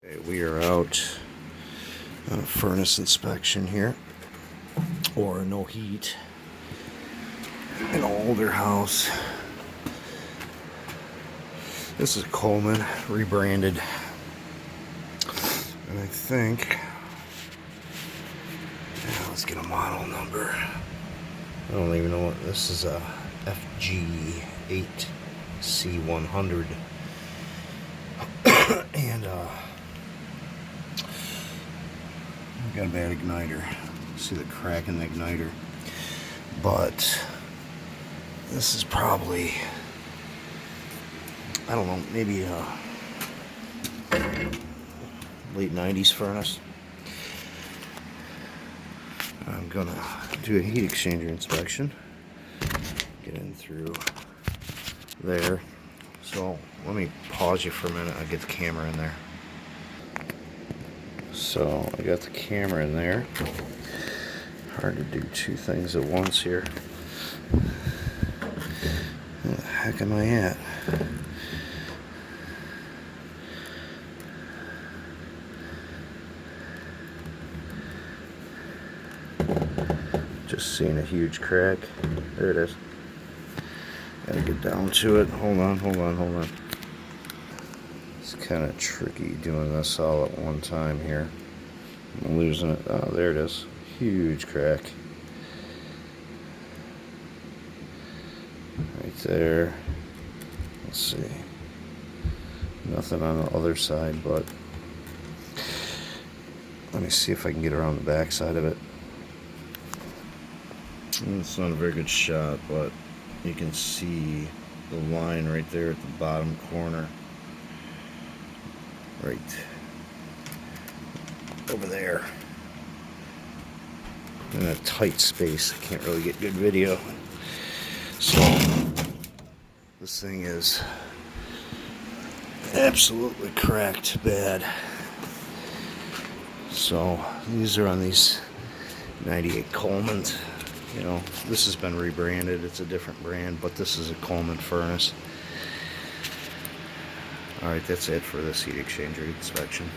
Okay, we are out on a furnace inspection here, or no heat, an older house. This is Coleman, rebranded, and I think, let's get a model number. I don't even know what this is. A FG8C100, and got a bad igniter. See the crack in the igniter, but this is probably, I don't know, maybe a late 90s furnace. I'm gonna do a heat exchanger inspection, get in through there. So let me pause you for a minute. I'll get the camera in there. So I got the camera in there. Hard to do two things at once here. Where the heck am I at? Just seeing a huge crack. There it is. Gotta get down to it. Hold on. It's kind of tricky doing this all at one time here. I'm losing it. Oh, there it is. Huge crack. Right there. Let's see. Nothing on the other side, but let me see if I can get around the back side of it. It's not a very good shot, but you can see the line right there at the bottom corner. Right over there. In a tight space, I can't really get good video. So this thing is absolutely cracked bad. So these are on these 98 Colemans. You know, this has been rebranded. It's a different brand, but this is a Coleman furnace. Alright, that's it for this heat exchanger inspection.